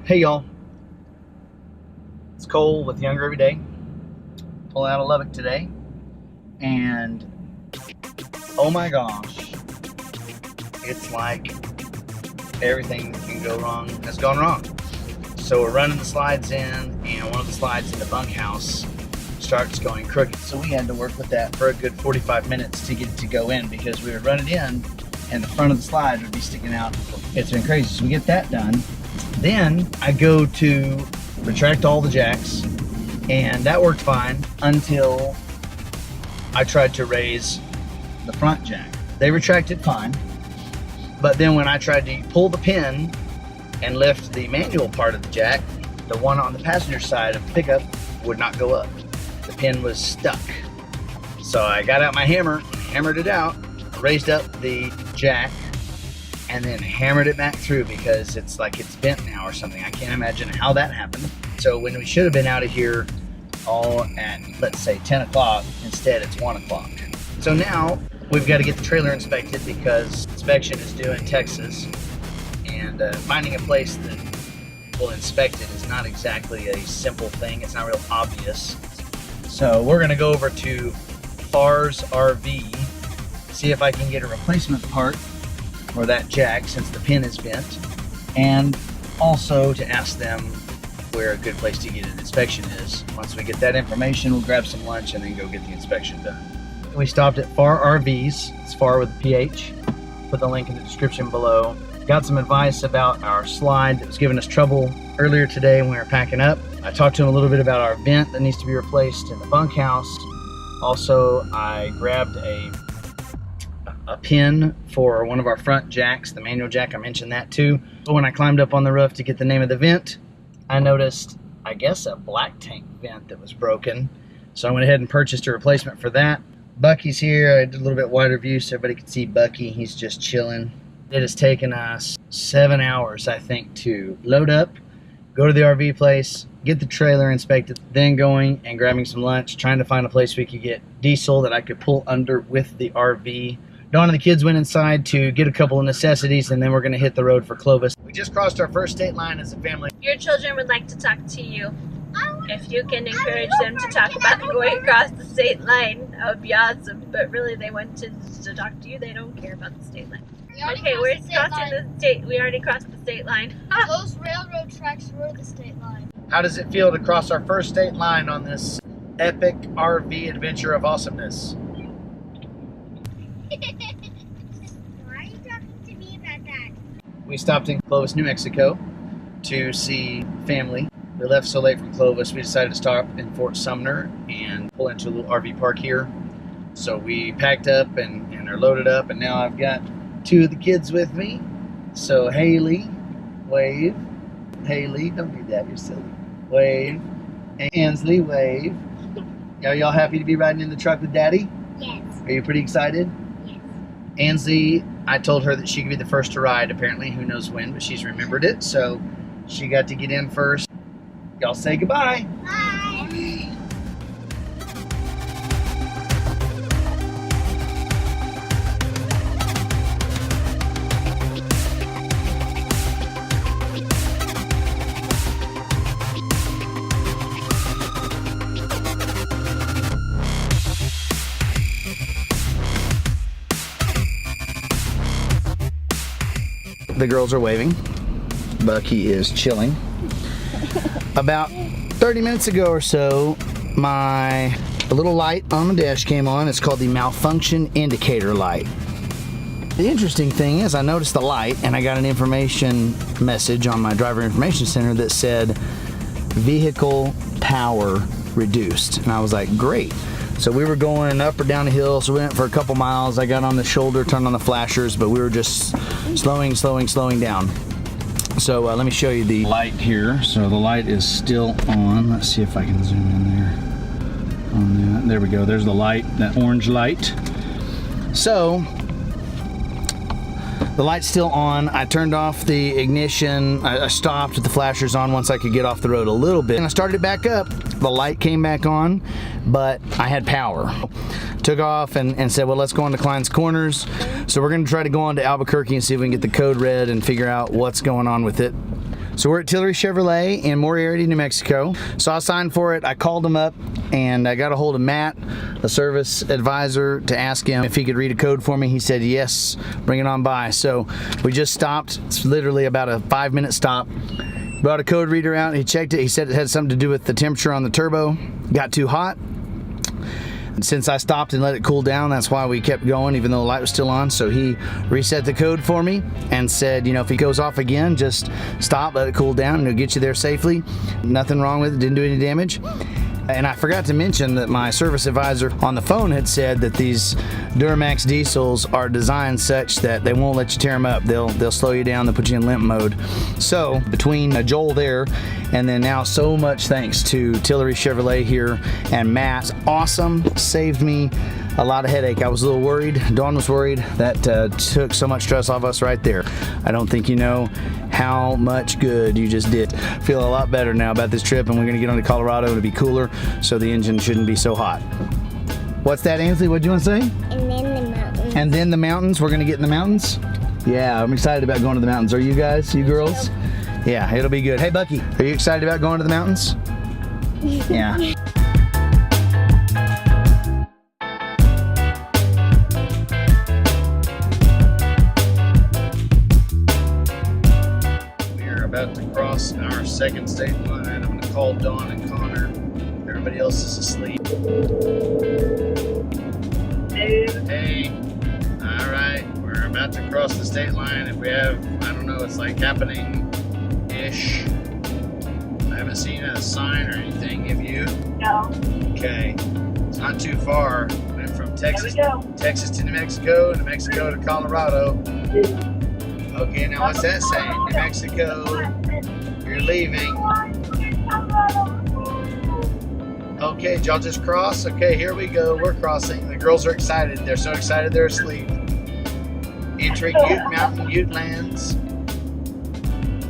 Hey y'all, it's Cole with Younger Every Day, pulling out of Lubbock today, and oh my gosh, it's like everything that can go wrong has gone wrong. So we're running the slides in, and one of the slides in the bunkhouse starts going crooked. So we had to work with that for a good 45 minutes to get it to go in, because we would run it in and the front of the slide would be sticking out. It's been crazy. So we get that done. Then I go to retract all the jacks, and that worked fine until I tried to raise the front jack. They retracted fine, but then when I tried to pull the pin and lift the manual part of the jack, the one on the passenger side of the pickup would not go up. The pin was stuck. So I got out my hammer, hammered it out, raised up the jack, and then hammered it back through, because it's like it's bent now or something. I can't imagine how that happened. So when we should have been out of here all at, let's say, 10 o'clock, instead it's 1 o'clock. So now we've got to get the trailer inspected, because inspection is due in Texas, and finding a place that will inspect it is not exactly a simple thing. It's not real obvious. So we're gonna go over to Far's RV, see if I can get a replacement part for that jack since the pin is bent, and also to ask them where a good place to get an inspection is. Once we get that information, we'll grab some lunch and then go get the inspection done. We stopped at Far RVs, it's Far with a PH, put the link in the description below. Got some advice about our slide that was giving us trouble earlier today when we were packing up. I talked to him a little bit about our vent that needs to be replaced in the bunkhouse. Also, I grabbed a pin for one of our front jacks, the manual jack. I mentioned that too. But when I climbed up on the roof to get the name of the vent, I noticed, I guess, a black tank vent that was broken. So I went ahead and purchased a replacement for that. Bucky's here. I did a little bit wider view so everybody could see Bucky. He's just chilling. It has taken us 7 hours, I think, to load up, go to the RV place, get the trailer inspected, then going and grabbing some lunch, trying to find a place we could get diesel that I could pull under with the RV. Dawn and the kids went inside to get a couple of necessities, and then we're going to hit the road for Clovis. We just crossed our first state line as a family. Your children would like to talk to you. If you can encourage them to talk about going across the state line, that would be awesome. But really, they want to talk to you. They don't care about the state line. Okay, we're crossing the state. We already crossed the state line. Those railroad tracks were the state line. How does it feel to cross our first state line on this epic RV adventure of awesomeness? Why are you talking to me about that? We stopped in Clovis, New Mexico to see family. We left so late from Clovis, we decided to stop in Fort Sumner and pull into a little RV park here. So we packed up and are loaded up, and now I've got 2 of the kids with me. So Haley, wave. Haley, don't do that, you're silly. Wave. And Ansley, wave. Are y'all happy to be riding in the truck with Daddy? Yes. Are you pretty excited? Yes. Ansley, I told her that she could be the first to ride, apparently. Who knows when, but she's remembered it. So she got to get in first. Y'all say goodbye. Bye. The girls are waving. Bucky is chilling. About 30 minutes ago or so, my little light on the dash came on. It's called the malfunction indicator light. The interesting thing is, I noticed the light and I got an information message on my driver information center that said vehicle power reduced. And I was like, great. So we were going up or down the hill, so we went for a couple miles. I got on the shoulder, turned on the flashers, but we were just slowing down. So let me show you the light here. So the light is still on. Let's see if I can zoom in there on that. There we go. There's the light, that orange light. So the light's still on. I turned off the ignition. I stopped with the flashers on once I could get off the road a little bit. And I started it back up. The light came back on, but I had power. Took off and said, well, let's go on to Klein's Corners. So we're gonna try to go on to Albuquerque and see if we can get the code read and figure out what's going on with it. So we're at Tillery Chevrolet in Moriarty, New Mexico. Saw a sign for it. I called him up and I got a hold of Matt, a service advisor, to ask him if he could read a code for me. He said yes, bring it on by. So we just stopped. It's literally about a 5-minute stop. Brought a code reader out. He checked it. He said it had something to do with the temperature on the turbo. Got too hot. And since I stopped and let it cool down, that's why we kept going even though the light was still on. So he reset the code for me and said, you know, if he goes off again, just stop, let it cool down, and it'll get you there safely. Nothing wrong with it, didn't do any damage. And I forgot to mention that my service advisor on the phone had said that these Duramax diesels are designed such that they won't let you tear them up. They'll slow you down, they'll put you in limp mode. So between Joel there and then now so much thanks to Tillery Chevrolet here and Matt, awesome, saved me a lot of headache. I was a little worried. Dawn was worried. That took so much stress off us right there. I don't think you know how much good you just did. Feel a lot better now about this trip, and we're gonna get on to Colorado. It'll be cooler, so the engine shouldn't be so hot. What's that, Ansley? What'd you want to say? And then the mountains. And then the mountains. We're gonna get in the mountains. Yeah, I'm excited about going to the mountains. Are you guys? You girls? Yeah, it'll be good. Hey, Bucky, are you excited about going to the mountains? Yeah. About to cross our second state line. I'm going to call Dawn and Connor. Everybody else is asleep. Hey. All right. We're about to cross the state line. If we have, I don't know, it's like happening-ish. I haven't seen a sign or anything. Have you? No. Okay. It's not too far. Went from Texas to New Mexico to Colorado. Okay, now what's that saying? New Mexico, you're leaving. Okay, did y'all just cross? Okay, here we go. We're crossing. The girls are excited. They're so excited they're asleep. Entering Mountain Ute Lands.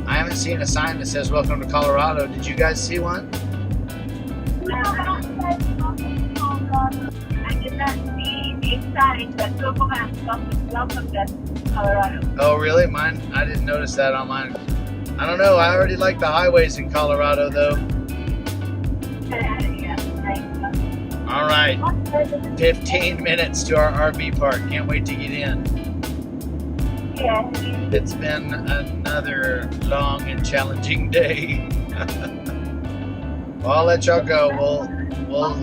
I haven't seen a sign that says welcome to Colorado. Did you guys see one? I did not see a sign that welcome to Colorado. Oh, really? Mine? I didn't notice that on mine. I don't know. I already like the highways in Colorado, though. All right. 15 minutes to our RV park. Can't wait to get in. Yeah. It's been another long and challenging day. Well, I'll let y'all go. We'll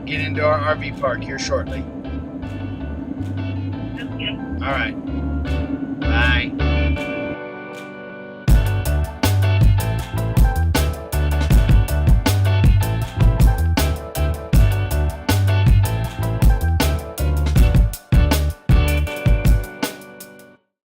get into our RV park here shortly. Okay. All right.